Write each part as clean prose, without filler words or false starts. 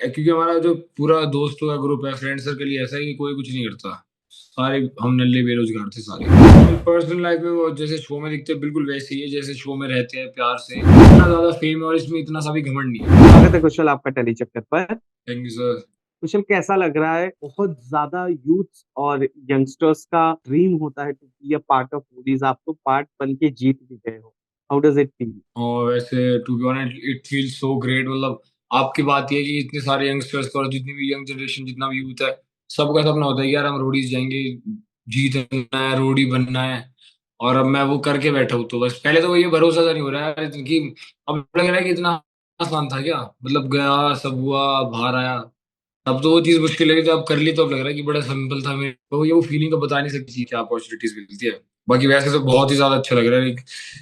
क्योंकि हमारा जो पूरा दोस्तों का ग्रुप है, फ्रेंड सर्कल ही ऐसा है कि कोई कुछ नहीं करता। सारे हम नल्ले बेरोजगार थे सारे। पर्सनल लाइफ में वो जैसे शो में दिखते हैं बिल्कुल वैसे ही है जैसे शो में रहते हैं प्यार से। इतना ज्यादा फेम है और इसमें इतना सा भी घमंड नहीं है। स्वागत है कुशल आपका टेली चक्कर पर। Thank you sir. कुशल, कैसा लग रहा है? बहुत ज्यादा यूथ और यंगस्टर्स का ड्रीम होता है to be a part of movies. आप तो पार्ट बन के जीत भी गए हो। How does it feel? और वैसे to be honest it feel so great. मतलब आपकी बात ये है कि इतने सारे यंगस्टर्स का और जितनी भी यंग जनरेशन जितना भी यूथ है, सबका सपना होता है कि यार हम रोडीज जाएंगे, जीतना है, रोडी बनना है। और अब मैं वो करके बैठा हूँ तो बस पहले तो वो ये भरोसा सा नहीं हो रहा है यार कि अब लग रहा है कि इतना आसान था क्या। मतलब गया सब हुआ, बाहर आया। अब तो वो चीज मुश्किल लगी तो अब कर ली तो अब लग रहा है कि बड़ा सिंपल था। मेरे को ये वो फीलिंग तो बता नहीं सकती थी क्या अपॉर्चुनिटीज मिलती है। बाकी वैसे तो बहुत ही ज्यादा अच्छा लग रहा है।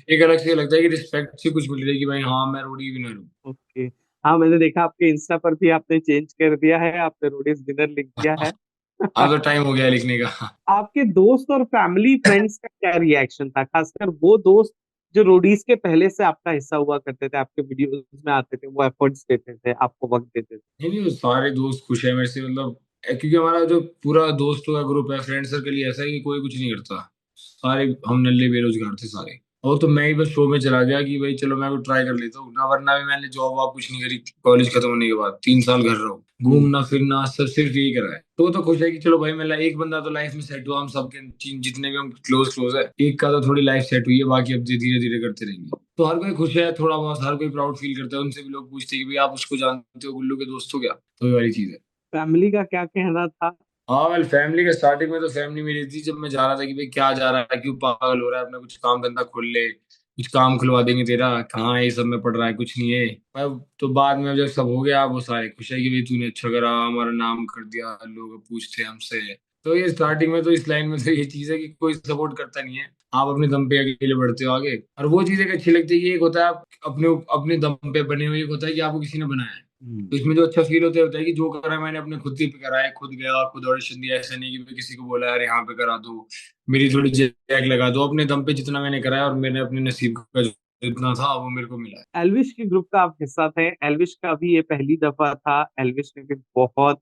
एक अलग से लगता है कि रिस्पेक्ट से कुछ मिल रही है कि भाई हाँ मैं रोडी विनर हूँ। ओके। हाँ, मैंने देखा आपके इंस्टा पर भी आपने चेंज कर दिया है, आपने रोडीज डिनर लिख दिया है। अब तो टाइम हो गया है लिखने का। आपके दोस्त और फैमिली फ्रेंड्स का क्या रिएक्शन था, खासकर वो दोस्त जो रोडीज के पहले से आपका हिस्सा हुआ करते थे, आपके वीडियोस में आते थे, वो एफर्ट्स देते थे, आपको वक्त देते थे? नहीं नहीं, वो सारे दोस्त खुश है मेरे से। मतलब क्योंकि हमारा जो पूरा दोस्तों का ग्रुप है, फ्रेंड सर्कल ही ऐसा है कि कोई कुछ नहीं करता। सारे हम नल्ले बेरोजगार थे सारे। और तो मैं ही बस शो में चला गया कि भाई चलो मैं को ट्राई कर लेता हूँ ना, वरना भी मैंने जॉब वॉब कुछ नहीं करी। कॉलेज खत्म होने के बाद 3 साल घर रहा हूँ, हम्म। घूमना फिरना सब सिर्फ यही करा है। तो वो तो खुश है कि चलो भाई मेरा एक बंदा तो लाइफ में सेट हुआ। हम सबके जितने भी हम क्लोज क्लोज है, एक का तो थोड़ी लाइफ सेट हुई है, बाकी अब धीरे धीरे करते रहेंगे। तो हर कोई खुश है, थोड़ा बहुत हर कोई प्राउड फील करता है। उनसे भी लोग पूछते हैं कि भाई आप उसको जानते हो, गुल्लू के दोस्त हो क्या। तो ये वाली चीज है। फैमिली का क्या कहना था? हाँ वेल फैमिली के स्टार्टिंग में तो फैमिली मेरी थी जब मैं जा रहा था कि भाई क्या जा रहा है, क्यों पागल हो रहा है, अपना कुछ काम धंधा खोल ले, कुछ काम खुलवा देंगे तेरा, कहाँ है ये सब में पड़ रहा है, कुछ नहीं है। अब तो बाद में जब सब हो गया वो सारे खुश है कि भाई तूने अच्छा करा, हमारा नाम कर दिया, लोग अब पूछते हैं हमसे। तो ये स्टार्टिंग में तो इस लाइन में तो ये चीज है कि कोई सपोर्ट करता नहीं है। आप अपने दम पे अकेले बढ़ते हो आगे। और वो चीज एक अच्छी लगती है कि एक होता है आप अपने अपने दम पे बने हुए, एक होता है कि आपको किसी ने बनाया है। हम्म। तो इसमें जो अच्छा फील होता है कि जो करा है मैंने अपने खुद ही पे करा है, खुद गया खुद ऑडिशन दिया। ऐसा नहीं कि मैं किसी को बोला यार यहाँ पे करा दो, मेरी थोड़ी जैक लगा दो। अपने दम पे जितना मैंने करा है और मैंने अपने नसीब का जो जितना था वो मेरे को मिला है। एल्विश के ग्रुप का आप हिस्सा थे। एल्विश का भी ये पहली दफा था। एल्विश ने भी बहुत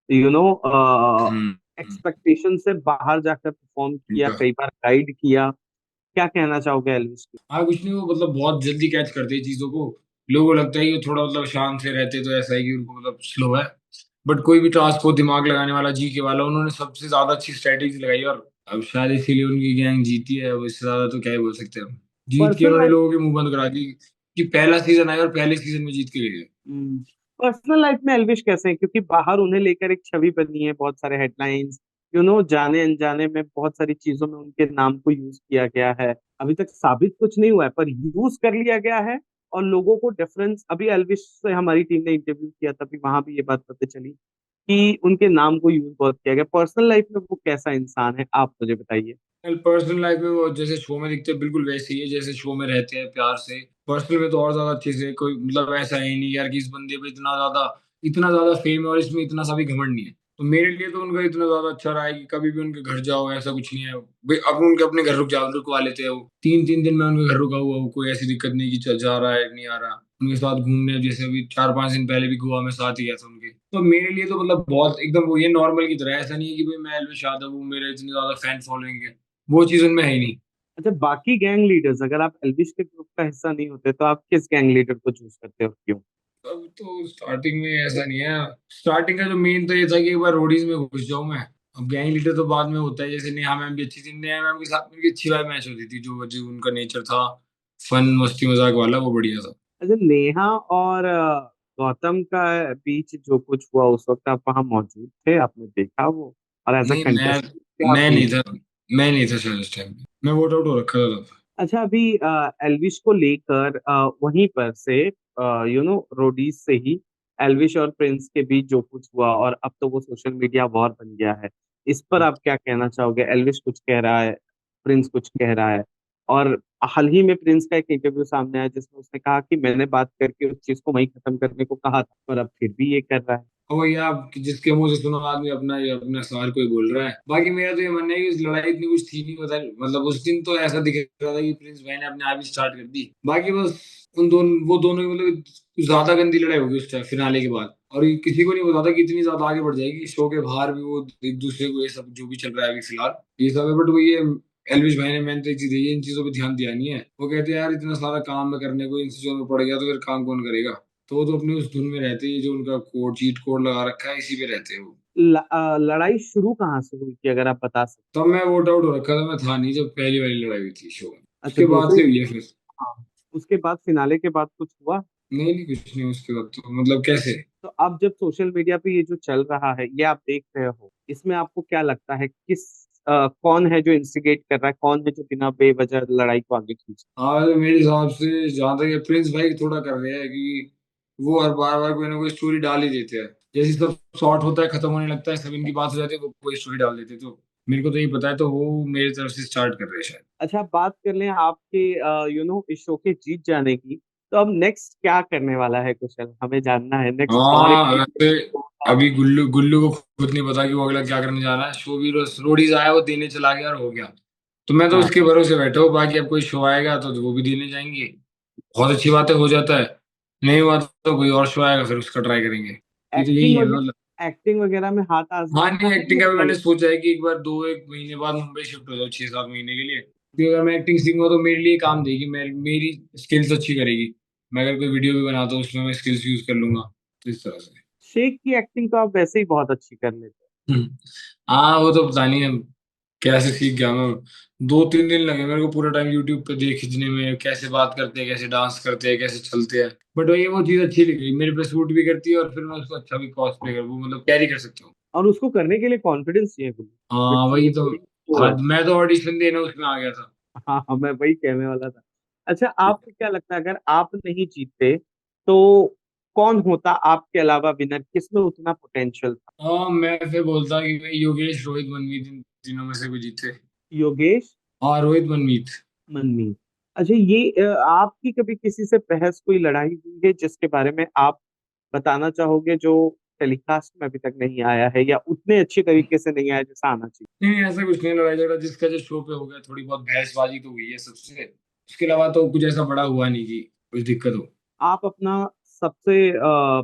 यू नो हम्म। एक्सपेक्टेशन से बाहर जाकर परफॉर्म किया, ठीक कई बार गाइड किया। क्या कहना चाहोगे एल्विश के? हाँ कुछ नहीं, वो मतलब बहुत जल्दी कैच करते हैं चीजों को। लोगों को लगता है कि वो थोड़ा मतलब शांत से रहते तो ऐसा है कि उनको मतलब स्लो है। बट कोई भी टास्क को दिमाग लगाने वाला, जी के वाला, उन्होंने सबसे ज्यादा अच्छी स्ट्रेटेजी लगाई। और अब शायद इसीलिए उनकी गैंग जीती है। अब इससे ज्यादा तो क्या ही बोल सकते हैं हम। जीत के पर्सनल उन्होंने लाइफ। लोगों के मुंह बंद करा दी कि पहला सीजन आया और पहले सीजन में जीत के गए। पर्सनल लाइफ में एल्विश कैसे हैं? क्योंकि बाहर उन्हें लेकर एक छवि बनी है, बहुत सारे हेडलाइंस, जाने अनजाने में बहुत सारी चीजों में उनके नाम को यूज किया गया है। अभी तक साबित कुछ नहीं हुआ है, पर यूज कर लिया गया है। और लोगों को डिफरेंस, अभी एल्विश से हमारी टीम ने इंटरव्यू किया, तभी वहां भी ये बात पता चली कि उनके नाम को यूज बहुत किया गया। पर्सनल लाइफ में वो कैसा इंसान है, आप मुझे बताइए। पर्सनल लाइफ में वो जैसे शो में दिखते हैं बिल्कुल वैसे ही है जैसे शो में रहते हैं प्यार से। पर्सनल में तो और ज्यादा अच्छे से। कोई मतलब ऐसा है ही नहीं यार कि इस बंदे पे इतना ज्यादा फेम है और इसमें इतना सा भी घमंड नहीं है। तो मेरे लिए तो उनका इतना ज्यादा अच्छा रहा है कि कभी भी उनके घर जाओ ऐसा कुछ नहीं है। अब उनके अपने घर रुकवा लेते हैं वो। 3-3 दिन मैं उनके घर रुका हुआ हूँ, कोई ऐसी दिक्कत नहीं कि जा रहा है नहीं आ रहा। उनके साथ घूमने, जैसे अभी 4-5 दिन पहले भी गोवा में साथ ही गया था उनके। तो मेरे लिए तो मतलब बहुत एकदम वो ये नॉर्मल की तरह है। ऐसा नहीं है कि भाई मैं एल्विश यादव हूँ, मेरे इतने ज्यादा फैन फॉलोइंग है, वो चीज उनमें है ही नहीं। अच्छा, बाकी गैंग लीडर्स, अगर आप एल्विश के ग्रुप का हिस्सा नहीं होते तो आप किस गैंग लीडर को चूज करते हो, क्यों? अब तो स्टार्टिंग में ऐसा नहीं है। स्टार्टिंग का जो मेन तो ये था कि एक बार रोडीज में घुस जाऊं मैं। अब गैंग लीडर तो बाद में होता है। जैसे नेहा मैम भी अच्छी थी, नेहा मैम के साथ मेरी अच्छी वाइब मैच होती थी। जो जो उनका नेचर था, फन मस्ती मजाक वाला, वो बढ़िया था। अच्छा, नेहा और गौतम का बीच जो कुछ हुआ उस वक्त आप वहां मौजूद थे, आपने देखा वो? और एज अ नहीं कंटेस्टेंट क्या मैं नहीं फील? था। मैं नहीं था शायद उस टाइम पे, मैं वोट आउट हो रखा था तब। अच्छा, अभी एल्विश को लेकर वहीं पर से रोडीज से ही एल्विश और प्रिंस के बीच जो कुछ हुआ, और अब तो वो सोशल मीडिया वॉर बन गया है। इस पर आप क्या कहना चाहोगे? एल्विश कुछ कह रहा है, प्रिंस कुछ कह रहा है। और हाल ही में प्रिंस का एक इंटरव्यू सामने आया जिसमें उसने कहा कि मैंने बात करके उस चीज को वहीं खत्म करने को कहा था, पर अब फिर भी ये कर रहा है। और वही आप जिसके मुंह से सुनो आदमी अपना ये अपना सवाल कोई बोल रहा है। बाकी मेरा तो ये मानना है कि उस लड़ाई इतनी कुछ थी नहीं, मतलब उस दिन तो ऐसा दिख रहा था कि प्रिंस भाई ने अपने आप ही स्टार्ट कर दी। बाकी बस उन दोनों वो दोनों की मतलब ज्यादा गंदी लड़ाई होगी उस फिनाले के बाद। और ये किसी को नहीं पता था कि इतनी ज्यादा आगे बढ़ जाएगी, शो के बाहर भी वो एक दूसरे को ये सब जो भी चल रहा है अभी फिलहाल ये सब है। बट वो ये एलविश भाई ने मैंने तो एक चीज है, इन चीजों पे ध्यान दिया नहीं है। वो कहते हैं यार इतना सारा काम में करने को इन चीजों में पड़ गया तो फिर काम कौन करेगा। तो वो तो अपने उस धुन में रहते हैं, जो उनका कोड चीट कोड लगा रखा है इसी पे रहते हैं वो। लड़ाई शुरू कहाँ से हुई थी, अगर आप बता सकते? तब मैं वोट आउट हो रखा था, मैं था नहीं जब पहली वाली लड़ाई हुई थी शो में। अच्छा, उसके बाद से दोस्तों। हुई है फिर। हाँ। उसके बाद फिनाले के बाद कुछ हुआ? नहीं नहीं कुछ नहीं उसके बाद तो मतलब कैसे। तो अब जब सोशल मीडिया पे ये जो चल रहा है, ये आप देख रहे हो, इसमें आपको क्या लगता है कौन है जो इंस्टिगेट कर रहा है, कौन है जो बिना बेवजह लड़ाई को आगे खींच? आज मेरे हिसाब से जहाँ तक ये प्रिंस भाई थोड़ा कर रहे हैं कि वो हर बार बार कोई ना कोई स्टोरी डाल ही देते हैं। जैसे सब शॉर्ट होता है खत्म होने लगता है सब इनकी बात हो जाती है वो कोई स्टोरी डाल देते हैं। तो मेरे को तो ये पता है, तो वो मेरी तरफ से स्टार्ट कर रहे हैं शायद। अच्छा, बात कर लें आपके इस शो के जीत जाने की। तो अब नेक्स्ट क्या करने वाला है कुशल, हमें जानना है नेक्स्ट और एक हाँ वैसे अभी गुल्लू गुल्लू को खुद नहीं पता कि वो अगला क्या करने जा रहा है। शो भी रोडीज आया वो देने चला गया और हो गया। तो मैं तो हाँ। उसके भरोसे बैठा हूँ, बाकी अब कोई शो आएगा तो वो भी देने जाएंगे। बहुत अच्छी बात है, हो जाता है। नहीं हुआ तो कोई और शो आएगा फिर उसका ट्राई करेंगे। ये तो यही एक्टिंग है मतलब। वगैरह, एक्टिंग वगैरह में हाथ हाँ आजमाना नहीं है एक्टिंग या का भी मैंने नहीं? सोचा है कि एक बार 2 एक महीने बाद मुंबई शिफ्ट हो जाओ 6 7 महीने के लिए, क्योंकि अगर मैं एक्टिंग सीखूंगा तो मेरे लिए काम देगी, मेरी स्किल्स अच्छी करेगी। मैं अगर कोई वीडियो भी बनाता हूँ उसमें मैं स्किल्स यूज कर लूंगा। तो इस तरह से। शेख की एक्टिंग तो आप वैसे ही बहुत अच्छी कर लेते हम्म। हाँ वो तो पता नहीं है कैसे सीख गया मैं। 2 3 दिन लगे मेरे को पूरा टाइम यूट्यूब पे देखने में, कैसे बात करते हैं, कैसे डांस करते हैं, कैसे चलते हैं। बट वही वो चीज अच्छी लगी, मेरे पे सूट भी करती है और फिर मैं उसको अच्छा भी कॉस्प्ले कर वो मतलब कैरी कर सकता हूँ। हो, और उसको करने के लिए कॉन्फिडेंस चाहिए गुरु। हाँ विच वही तो। रियली वो हाँ है। मैं तो ऑडिशन देना उसमें आ गया था। हाँ हाँ, मैं वही कहने वाला था। अच्छा, आपको क्या लगता है अगर आप नहीं जीतते तो कौन होता आपके अलावा विनर, किसमें उतना पोटेंशियल था? हाँ मैं फिर बोलता कि भाई योगेश रोहित मनमीत इन तीनों में से कोई जीते। योगेश, हाँ रोहित मनमीत। मनमीत। अच्छा, ये आपकी कभी किसी से बहस, कोई लड़ाई हुई है जिसके बारे में आप बताना चाहोगे, जो टेलीकास्ट में अभी तक नहीं आया है या उतने अच्छी तरीके से नहीं आया जैसा आना चाहिए? नहीं ऐसा कुछ नहीं, लड़ाई झगड़ा जिसका जो शो पे हो गया, थोड़ी बहुत बहसबाजी तो हुई है सबसे। उसके अलावा तो कुछ ऐसा बड़ा हुआ नहीं कि कुछ दिक्कत हो। आप अपना सबसे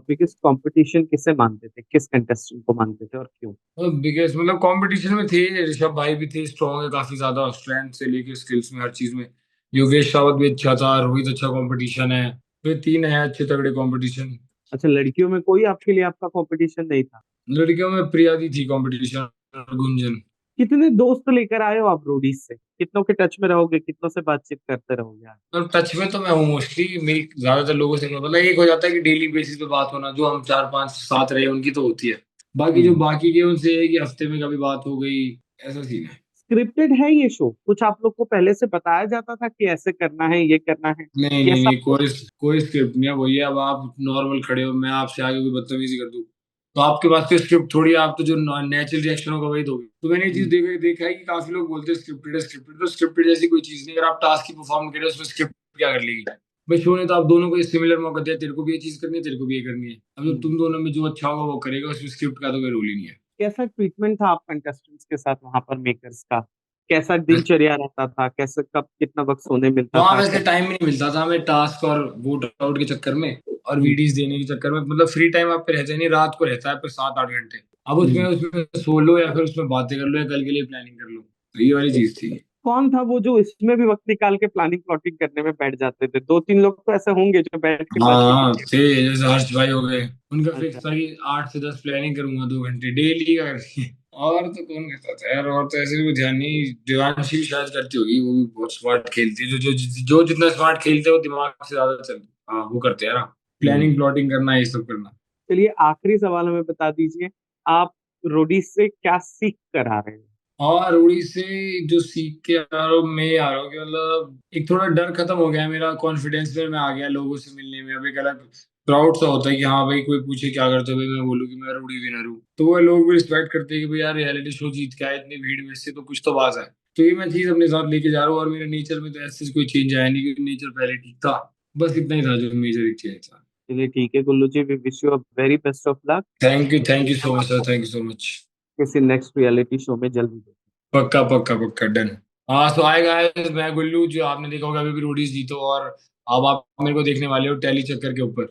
बिगेस्ट कंपटीशन किसे मानते थे, किस कंटेस्टेंट को मानते थे और क्यों? और बिगेस्ट मतलब कंपटीशन में थे ऋषभ भाई भी थे, स्ट्रॉन्ग है काफी ज्यादा स्ट्रेंथ से लेके स्किल्स में हर चीज में। योगेश रावत भी अच्छा था, रोहित अच्छा कंपटीशन है। तो ये तीन है अच्छे तगड़े कंपटीशन। अच्छा, लड़कियों में कोई आपके लिए आपका कंपटीशन नहीं था? लड़कियों में प्रिया दी थी कंपटीशन, गुंजन। कितने दोस्त लेकर आए हो आप रोडीज से, कितनों के टच में रहोगे, कितनों से बातचीत करते रहोगे आप? और टच में तो मैं हूँ मोस्टली, मेरी ज्यादातर लोगों से मतलब एक हो जाता है कि डेली बेसिस पे बात होना, जो हम 4 5 साथ रहे उनकी तो होती है। बाकी जो हम्म। बाकी के उनसे है कि हफ्ते में कभी बात हो गई, ऐसा सीन है। स्क्रिप्टेड है ये शो? कुछ आप लोग को पहले से बताया जाता था कि ऐसे करना है, ये करना है? नहीं ये नहीं सब नहीं कोई कोई स्क्रिप्ट नहीं है। वही है, अब आप नॉर्मल खड़े हो मैं आपसे आगे कोई बदतमीजी कर दूं तो आपके पास तो स्क्रिप्ट थोड़ी है, आप तो जो नेचुरल रिएक्शन होगा वही दोगे। तो मैंने ये चीज देखा है कि काफी लोग बोलते हैं स्क्रिप्टेड है स्क्रिप्टेड, तो स्क्रिप्टेड जैसी कोई चीज नहीं। अगर आप टास्क ही परफॉर्म करें उसमें स्क्रिप्ट क्या कर लेगी। भाई शो ने तो आप दोनों को सिमिलर मौका दिया, तेरे को भी ये चीज करनी है तेरे को भी ये करनी है। अब जो हम्म। तुम दोनों में जो अच्छा होगा वो करेगा, उसमें स्क्रिप्ट का तो कोई रोल ही नहीं है। कैसा ट्रीटमेंट था आप कंटेस्टेंट्स के साथ वहां पर, मेकर्स का? कैसा दिनचर्या रहता था, कैसे, कब कितना वक्त सोने मिलता वहां था, वैसे कैसे? टाइम ही नहीं मिलता था हमें, टास्क और वोट आउट के चक्कर में और हम्म। वीडीज देने के चक्कर में। मतलब फ्री टाइम आप पे रहता ही नहीं, रात को रहता है पे 7 8 घंटे। अब उसमें हम्म। उसमें सो लो या फिर उसमें बातें कर लो या कल के लिए प्लानिंग कर लो। तो ये वाली चीज थी। कौन था वो जो इसमें भी वक्त निकाल के प्लानिंग प्लॉटिंग करने में बैठ जाते थे? दो तीन लोग तो ऐसे होंगे जो बैठ के बातचीत हाँ करते थे जैसे हर्ष भाई हो गए। उनका हैं। फिक्स अच्छा। था कि 8 से 10 प्लानिंग करूंगा 2 घंटे डेली का करती है। और तो कौन करता था यार, और तो ऐसे भी ध्यान नहीं। देवांशी भी शायद करती होगी, वो भी बहुत स्मार्ट खेलती है। जो जितना स्मार्ट खेलते हैं वो दिमाग से ज्यादा चल हाँ वो करते हैं ना। हम्म। प्लानिंग प्लॉटिंग करना ये सब करना। चलिए, आखिरी सवाल हमें बता दीजिए, आप रोडी से क्या सीख कर आ रहे हैं? और उड़ी से जो सीख के आ रहा हूँ मैं आ रहा हूँ कि मतलब एक थोड़ा डर खत्म हो गया है, मेरा कॉन्फिडेंस में मैं आ गया लोगों से मिलने में। अब एक अलग प्राउड सा होता है कि हाँ भाई कोई पूछे क्या करते हो भाई मैं बोलूँ कि मैं रूडी विनर हूँ, तो वो लोग भी रिस्पेक्ट करते हैं कि भाई यार रियलिटी शो जीत के आया इतनी भीड़ में से तो कुछ तो बात है। तो ये मैं चीज अपने साथ लेके जा रहा हूँ। और मेरे नेचर में तो ऐसे कोई चेंज आया नहीं, क्योंकि नेचर पहले ठीक था। बस इतना ही था जो मेजर एक चेंज था। चलिए ठीक है Gullu ji, we wish you a very best of luck. Thank you so much sir, thank you so much. किसी नेक्स्ट रियलिटी शो में जल्दी देखें। पक्का पक्का पक्का, डन। हाँ तो आएगा, मैं गुल्लू, जो आपने देखा होगा अभी भी रोडीज जीतो, और अब आप मेरे को देखने वाले हो टैली चक्कर के ऊपर।